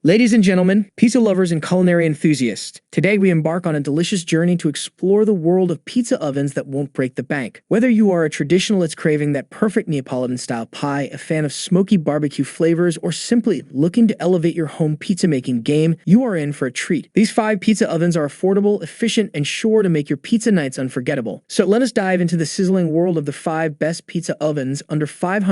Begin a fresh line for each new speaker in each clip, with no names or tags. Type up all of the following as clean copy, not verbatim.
Ladies and gentlemen, pizza lovers and culinary enthusiasts, today we embark on a delicious journey to explore the world of pizza ovens that won't break the bank. Whether you are a traditionalist craving that perfect Neapolitan-style pie, a fan of smoky barbecue flavors, or simply looking to elevate your home pizza-making game, you are in for a treat. These 5 pizza ovens are affordable, efficient, and sure to make your pizza nights unforgettable. So let us dive into the sizzling world of the 5 best pizza ovens under $500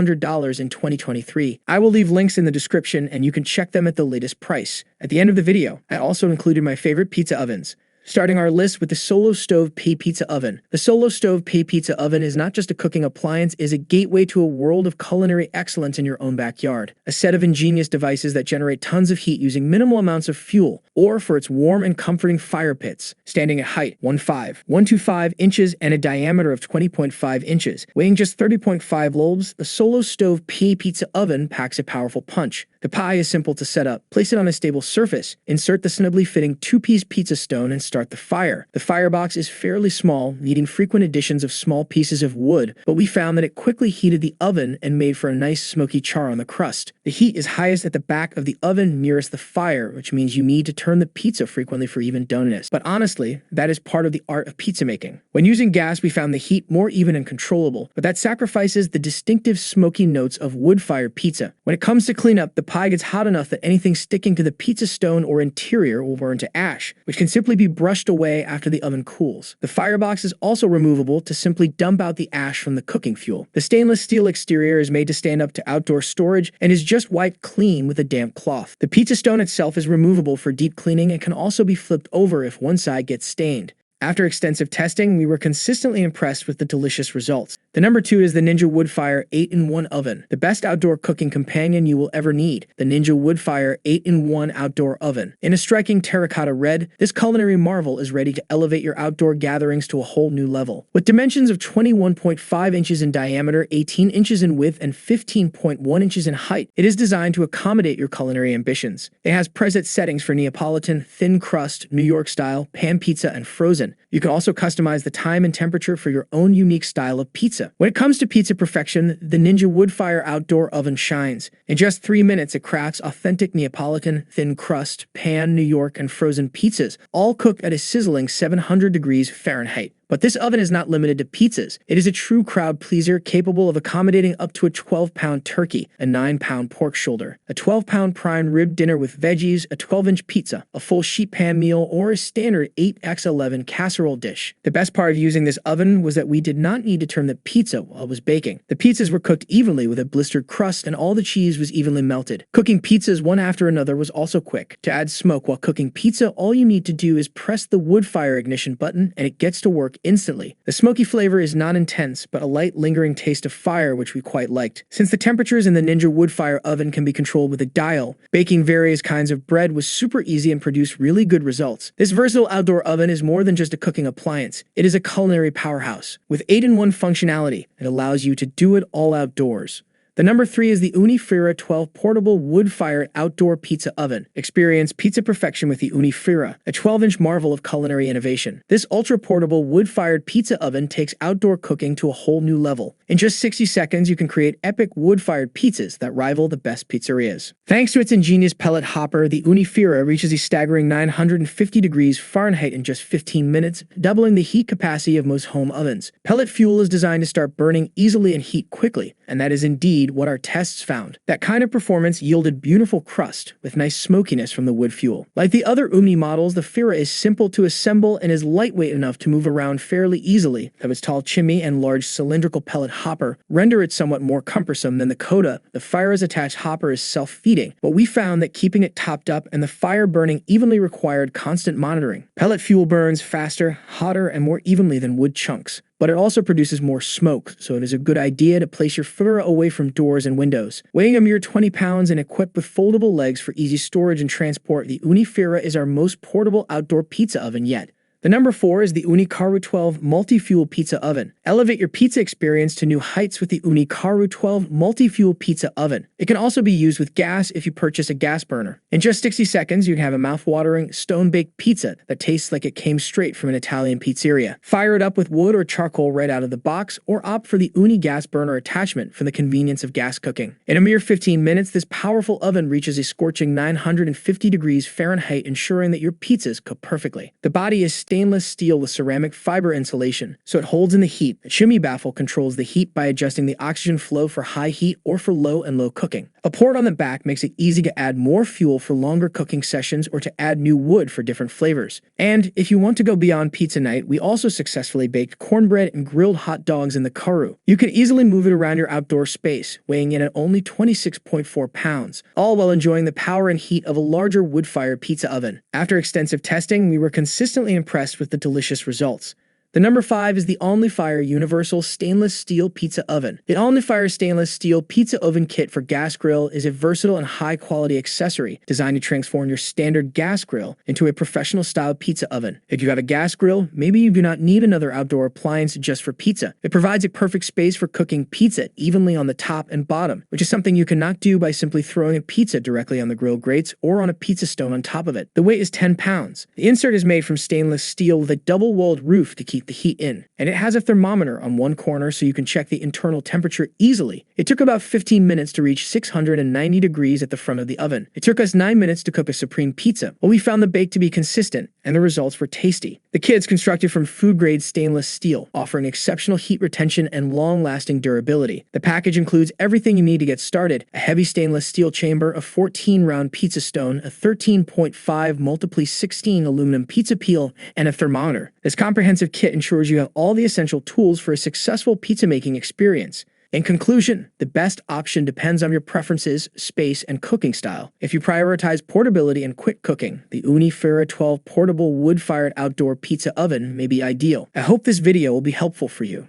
in 2023. I will leave links in the description and you can check them at the latest price. At the end of the video, I also included my favorite pizza ovens. Starting our list with the Solo Stove Pay Pizza Oven. The Solo Stove Pay Pizza Oven is not just a cooking appliance, it is a gateway to a world of culinary excellence in your own backyard. A set of ingenious devices that generate tons of heat using minimal amounts of fuel, or for its warm and comforting fire pits. Standing at height 1.25 inches and a diameter of 20.5 inches. Weighing just 30.5 lbs, the Solo Stove Pay Pizza Oven packs a powerful punch. The pie is simple to set up. Place it on a stable surface. Insert the snugly fitting 2-piece pizza stone and start the fire. The firebox is fairly small, needing frequent additions of small pieces of wood, but we found that it quickly heated the oven and made for a nice smoky char on the crust. The heat is highest at the back of the oven nearest the fire, which means you need to turn the pizza frequently for even doneness. But honestly, that is part of the art of pizza making. When using gas, we found the heat more even and controllable, but that sacrifices the distinctive smoky notes of wood-fired pizza. When it comes to cleanup, the pie gets hot enough that anything sticking to the pizza stone or interior will burn to ash, which can simply be brushed away after the oven cools. The firebox is also removable to simply dump out the ash from the cooking fuel. The stainless steel exterior is made to stand up to outdoor storage and is just wiped clean with a damp cloth. The pizza stone itself is removable for deep cleaning and can also be flipped over if one side gets stained. After extensive testing, we were consistently impressed with the delicious results. The number 2 is the Ninja Woodfire 8-in-1 Oven, the best outdoor cooking companion you will ever need. The Ninja Woodfire 8-in-1 Outdoor Oven. In a striking terracotta red, this culinary marvel is ready to elevate your outdoor gatherings to a whole new level. With dimensions of 21.5 inches in diameter, 18 inches in width, and 15.1 inches in height, it is designed to accommodate your culinary ambitions. It has preset settings for Neapolitan, thin crust, New York style, pan pizza, and frozen. You can also customize the time and temperature for your own unique style of pizza. When it comes to pizza perfection, the Ninja Woodfire Outdoor Oven shines. In just 3 minutes, it crafts authentic Neapolitan, thin crust, pan, New York, and frozen pizzas, all cooked at a sizzling 700 degrees Fahrenheit. But this oven is not limited to pizzas. It is a true crowd pleaser capable of accommodating up to a 12-pound turkey, a 9-pound pork shoulder, a 12-pound prime rib dinner with veggies, a 12-inch pizza, a full sheet pan meal, or a standard 8x11 casserole dish. The best part of using this oven was that we did not need to turn the pizza while it was baking. The pizzas were cooked evenly with a blistered crust and all the cheese was evenly melted. Cooking pizzas one after another was also quick. To add smoke while cooking pizza, all you need to do is press the wood fire ignition button and it gets to work instantly. The smoky flavor is not intense, but a light lingering taste of fire which we quite liked. Since the temperatures in the Ninja Woodfire oven can be controlled with a dial, baking various kinds of bread was super easy and produced really good results. This versatile outdoor oven is more than just a cooking appliance. It is a culinary powerhouse. With 8-in-1 functionality, it allows you to do it all outdoors. The number 3 is the Unifra 12 Portable Wood-Fired Outdoor Pizza Oven. Experience pizza perfection with the Unifra, a 12-inch marvel of culinary innovation. This ultra-portable wood-fired pizza oven takes outdoor cooking to a whole new level. In just 60 seconds, you can create epic wood-fired pizzas that rival the best pizzerias. Thanks to its ingenious pellet hopper, the Unifra reaches a staggering 950 degrees Fahrenheit in just 15 minutes, doubling the heat capacity of most home ovens. Pellet fuel is designed to start burning easily and heat quickly, and that is indeed what our tests found. That kind of performance yielded beautiful crust with nice smokiness from the wood fuel. Like the other Uni models, the Fira is simple to assemble and is lightweight enough to move around fairly easily, though its tall chimney and large cylindrical pellet hopper render it somewhat more cumbersome than the Coda. The Fira's attached hopper is self-feeding, but we found that keeping it topped up and the fire burning evenly required constant monitoring. Pellet fuel burns faster, hotter, and more evenly than wood chunks. But it also produces more smoke, so it is a good idea to place your Fira away from doors and windows. Weighing a mere 20 pounds and equipped with foldable legs for easy storage and transport, the Unifra is our most portable outdoor pizza oven yet. The number 4 is the Unifra 12 MultiFuel Pizza Oven. Elevate your pizza experience to new heights with the Unifra 12 MultiFuel Pizza Oven. It can also be used with gas if you purchase a gas burner. In just 60 seconds, you can have a mouth-watering, stone-baked pizza that tastes like it came straight from an Italian pizzeria. Fire it up with wood or charcoal right out of the box, or opt for the Uni gas burner attachment for the convenience of gas cooking. In a mere 15 minutes, this powerful oven reaches a scorching 950 degrees Fahrenheit, ensuring that your pizzas cook perfectly. The body is stainless steel with ceramic fiber insulation, so it holds in the heat. The shimmy baffle controls the heat by adjusting the oxygen flow for high heat or for low and low cooking. A port on the back makes it easy to add more fuel for longer cooking sessions or to add new wood for different flavors. And if you want to go beyond pizza night, we also successfully baked cornbread and grilled hot dogs in the karu. You can easily move it around your outdoor space, weighing in at only 26.4 pounds, all while enjoying the power and heat of a larger wood-fired pizza oven. After extensive testing, we were consistently impressed with the delicious results. The number 5 is the Onlyfire Universal Stainless Steel Pizza Oven. The Onlyfire Stainless Steel Pizza Oven Kit for Gas Grill is a versatile and high-quality accessory designed to transform your standard gas grill into a professional-style pizza oven. If you have a gas grill, maybe you do not need another outdoor appliance just for pizza. It provides a perfect space for cooking pizza evenly on the top and bottom, which is something you cannot do by simply throwing a pizza directly on the grill grates or on a pizza stone on top of it. The weight is 10 pounds. The insert is made from stainless steel with a double-walled roof to keep the heat in, and it has a thermometer on one corner so you can check the internal temperature easily. It took about 15 minutes to reach 690 degrees at the front of the oven. It took us 9 minutes to cook a supreme pizza, but we found the bake to be consistent, and the results were tasty. The kit's constructed from food-grade stainless steel, offering exceptional heat retention and long-lasting durability. The package includes everything you need to get started: a heavy stainless steel chamber, a 14-round pizza stone, a 13.5 x 16 aluminum pizza peel, and a thermometer. This comprehensive kit ensures you have all the essential tools for a successful pizza-making experience. In conclusion, the best option depends on your preferences, space, and cooking style. If you prioritize portability and quick cooking, the Unifra 12 portable wood-fired outdoor pizza oven may be ideal. I hope this video will be helpful for you.